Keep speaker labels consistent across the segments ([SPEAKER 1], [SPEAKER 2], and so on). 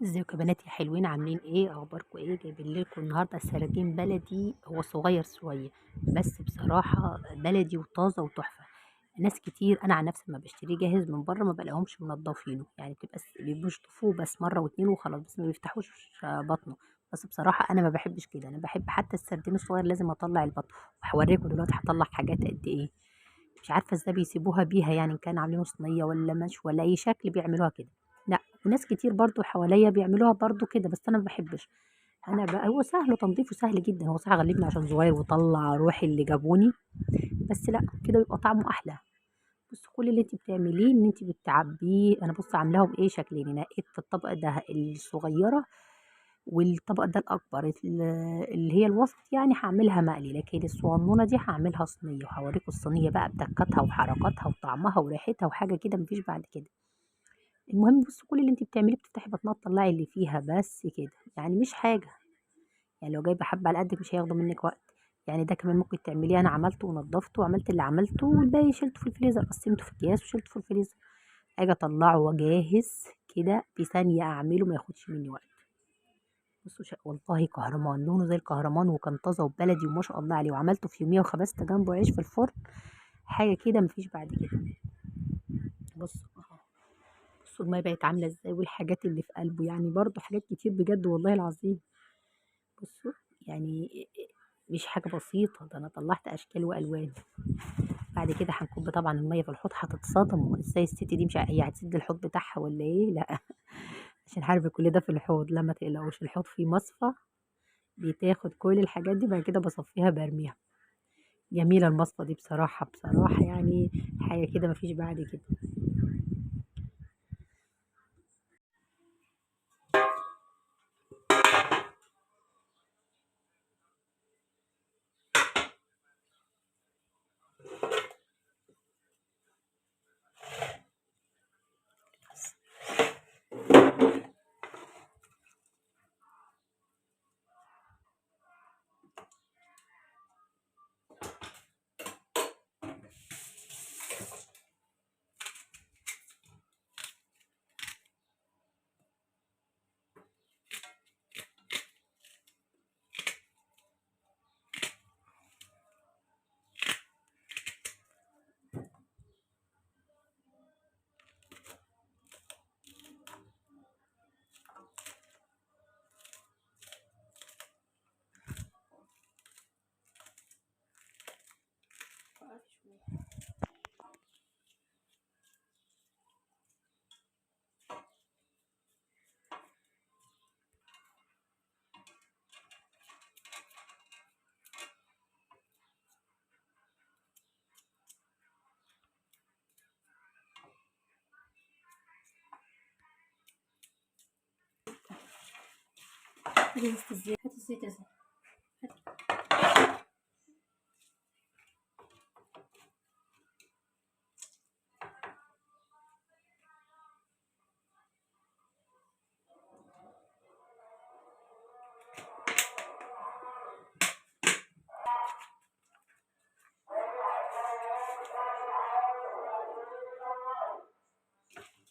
[SPEAKER 1] ازيكم يا بنات يا حلوين، عاملين ايه؟ اخباركم ايه؟ جايبين لكم النهارده سردين بلدي. هو صغير شويه بس بصراحه بلدي وطازه وتحفه. ناس كتير، انا عن نفسي لما بشتريه جاهز من بره ما بلاقيهمش منضفينه، يعني بتبقى بيشطفوه بس مره واتنين وخلاص، بس ما بيفتحوش بطنه. بس بصراحه انا ما بحبش كده، انا بحب حتى السردين الصغير لازم اطلع البطن. وهوريكم دلوقتي هطلع حاجات قد ايه. مش عارفه ازاي بيسيبوها بيها، يعني إن كان عاملينه صينيه ولا مش ولا اي شكل بيعملوها كده. لا، وناس كتير برضو حواليا بيعملوها برضو كده، بس انا ما بحبش. انا بقى هو سهل وتنظيفه سهل جدا، هو صح غلبني عشان صغير وطلع روحي اللي جابوني. بس لا، كده بيبقى طعمه احلى. بص، كل اللي انت بتعمليه ان انت بتعبيه. انا بص عاملاهم ايه شكلين، نقيت في الطبق ده الصغيره والطبق ده الاكبر اللي هي الوسط، يعني هعملها مقلي، لكن الصغنونه دي هعملها صينيه، وهوريكم الصينيه بقى بتكاتها وحركاتها وطعمها وريحتها وحاجه كده مفيش بعد كده. المهم بص، كل اللي انت بتعمليه بتفتحي بطنها تطلعي اللي فيها بس كده، يعني مش حاجه. يعني لو جايبه حبه على قدك مش هياخدوا منك وقت. يعني ده كمان ممكن تعمليه، انا عملته ونضفته وعملت اللي عملته، والباقي شلته في الفريزر، قسمته في اكياس وشلته في الفريزر. اجي اطلعه وجاهز كده بثانيه اعمله، ما ياخدش مني وقت. بصوا والله كهرمان، لونه زي الكهرمان، وكان طازه وبلدي وما شاء الله عليه، وعملته في يوميها وخبزت جنبه عيش في الفرن. حاجه كده مفيش بعد كده. بصوا اهو، بصوا الميه بقت عامله ازاي، والحاجات اللي في قلبه، يعني برضو حاجات كتير بجد والله العظيم. بصوا يعني مش حاجه بسيطه، ده انا طلعت اشكال والوان. بعد كده هنكب طبعا الميه في الحوض، هتتصدموا ازاي الست دي مش هي هتسد الحوض بتاعها ولا ايه؟ لا عشان حرب كل ده في الحوض. لا ما تقلقوش، الحوض فيه مصفى بتاخد كل الحاجات دي، بعد كده بصفيها برميها. جميلة المصفى دي بصراحة بصراحة، يعني حاجة كده مفيش بعد كده. هاتي بس الزيت، هاتي الزيت يا زلمة.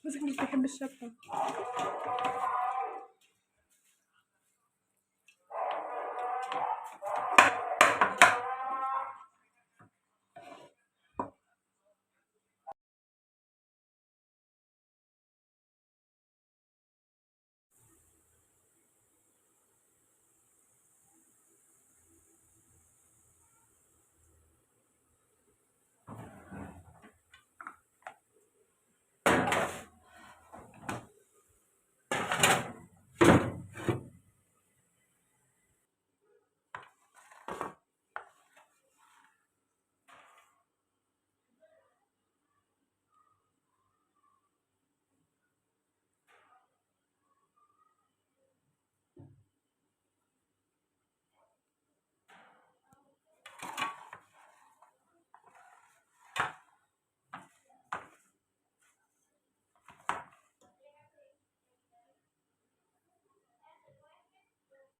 [SPEAKER 1] بس مش بحب الشطة.